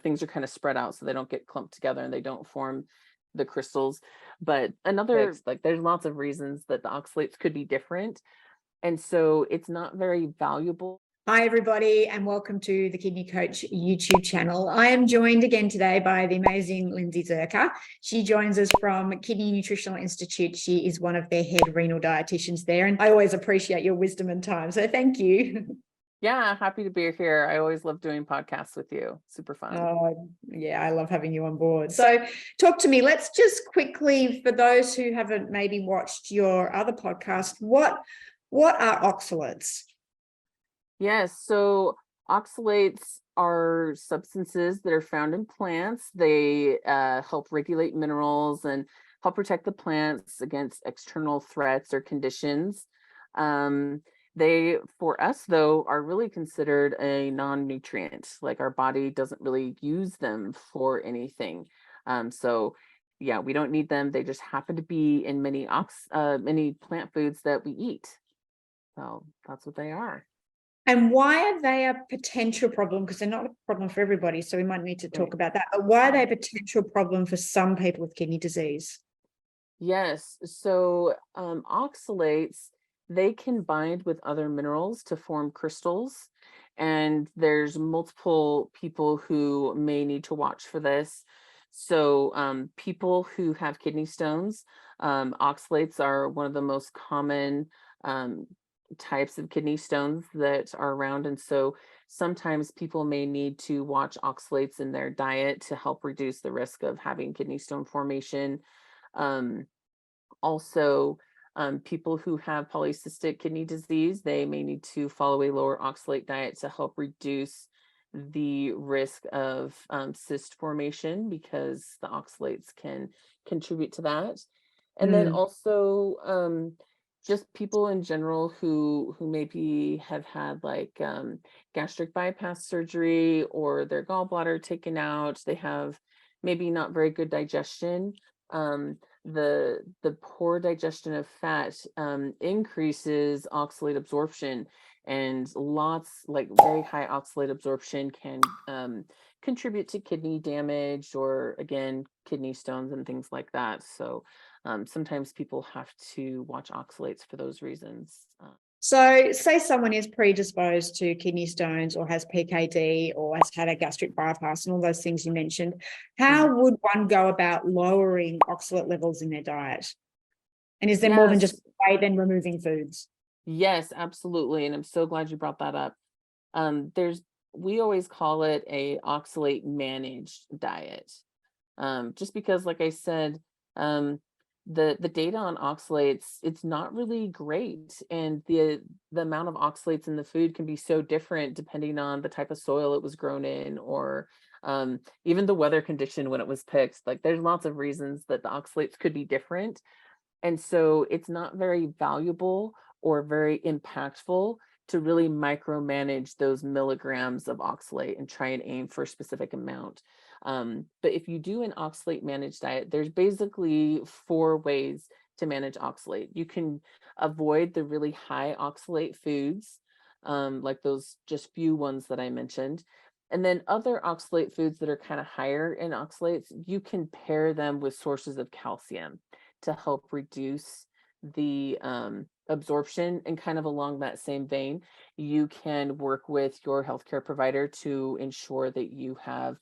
things are kind of spread out so they don't get clumped together and they don't form the crystals. But another, like, there's lots of reasons that the oxalates could be different. And so it's not very valuable. Hi, everybody, and welcome to the Kidney Coach YouTube channel. I am joined again today by the amazing Lindsey Zerker. She joins us from Kidney Nutritional Institute. She is one of their head renal dietitians there, and I always appreciate your wisdom and time. So thank you. Yeah, happy to be here. I always love doing podcasts with you. Super fun. Oh, yeah, I love having you on board. So talk to me. Let's just quickly, for those who haven't maybe watched your other podcast, what are oxalates? Yes, so oxalates are substances that are found in plants. They help regulate minerals and help protect the plants against external threats or conditions. They, for us though, are really considered a non-nutrient. Like, our body doesn't really use them for anything. So yeah, we don't need them. They just happen to be in many plant foods that we eat. So that's what they are. And why are they a potential problem? Because they're not a problem for everybody, so we might need to talk about that. But why are they a potential problem for some people with kidney disease? Yes, so oxalates, they can bind with other minerals to form crystals, and there's multiple people who may need to watch for this. So people who have kidney stones, oxalates are one of the most common types of kidney stones that are around. And so sometimes people may need to watch oxalates in their diet to help reduce the risk of having kidney stone formation. Also, people who have polycystic kidney disease, they may need to follow a lower oxalate diet to help reduce the risk of cyst formation, because the oxalates can contribute to that. And then also just people in general who maybe have had like gastric bypass surgery or their gallbladder taken out. They have maybe not very good digestion. The poor digestion of fat increases oxalate absorption, and lots, like very high oxalate absorption, can contribute to kidney damage, or again, kidney stones and things like that. So sometimes people have to watch oxalates for those reasons. So say someone is predisposed to kidney stones or has PKD or has had a gastric bypass and all those things you mentioned. How would one go about lowering oxalate levels in their diet? And is there more than just way than removing foods? Yes, absolutely. And I'm so glad you brought that up. We always call it a oxalate managed diet. Just because, like I said, the data on oxalates, it's not really great, and the amount of oxalates in the food can be so different depending on the type of soil it was grown in, or even the weather condition when it was picked. Like, there's lots of reasons that the oxalates could be different, and so it's not very valuable or very impactful to really micromanage those milligrams of oxalate and try and aim for a specific amount. But if you do an oxalate managed diet, there's basically 4 ways to manage oxalate. You can avoid the really high oxalate foods, like those just few ones that I mentioned. And then other oxalate foods that are kind of higher in oxalates, you can pair them with sources of calcium to help reduce the absorption. And kind of along that same vein, you can work with your healthcare provider to ensure that you have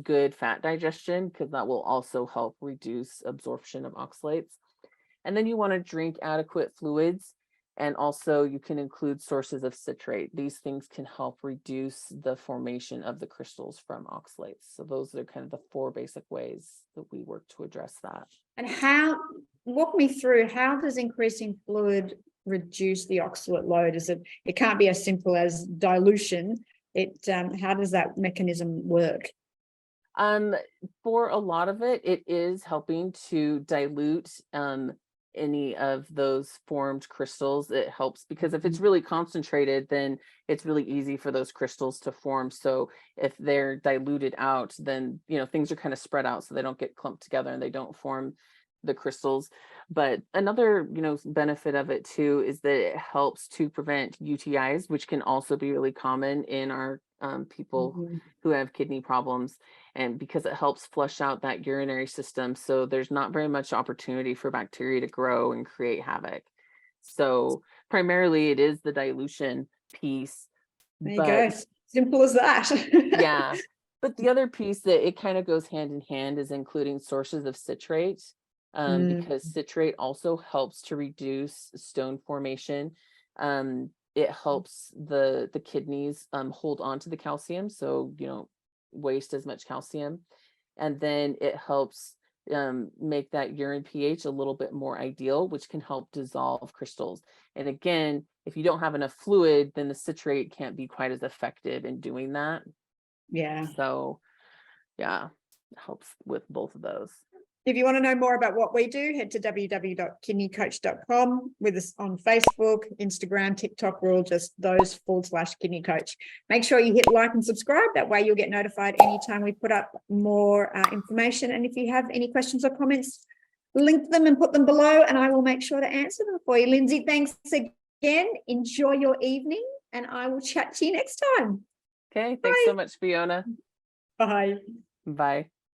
good fat digestion, because that will also help reduce absorption of oxalates. And then you want to drink adequate fluids, and also you can include sources of citrate. These things can help reduce the formation of the crystals from oxalates. So those are kind of the 4 basic ways that we work to address that. And walk me through, how does increasing fluid reduce the oxalate load? It can't be as simple as dilution. How does that mechanism work? For a lot of it, it is helping to dilute any of those formed crystals. It helps because if it's really concentrated, then it's really easy for those crystals to form. So if they're diluted out, then things are kind of spread out so they don't get clumped together and they don't form the crystals. But another, benefit of it too is that it helps to prevent UTIs, which can also be really common in our people Mhm. who have kidney problems, and because it helps flush out that urinary system, so there's not very much opportunity for bacteria to grow and create havoc. So primarily it is the dilution piece, There you but go. Simple as that. yeah, but the other piece that it kind of goes hand in hand is including sources of citrate, Mm, because citrate also helps to reduce stone formation. It helps the kidneys hold on to the calcium, so you don't waste as much calcium, and then it helps make that urine pH a little bit more ideal, which can help dissolve crystals. And again, if you don't have enough fluid, then the citrate can't be quite as effective in doing that. yeah. So yeah, it helps with both of those. If you want to know more about what we do, head to www.kidneycoach.com, with us on Facebook, Instagram, TikTok. We're all just those /kidney coach. Make sure you hit like and subscribe. That way you'll get notified anytime we put up more information. And if you have any questions or comments, link them and put them below, and I will make sure to answer them for you. Lindsey, thanks again. Enjoy your evening, and I will chat to you next time. Okay, thanks Bye. so much, Fiona. Bye. Bye.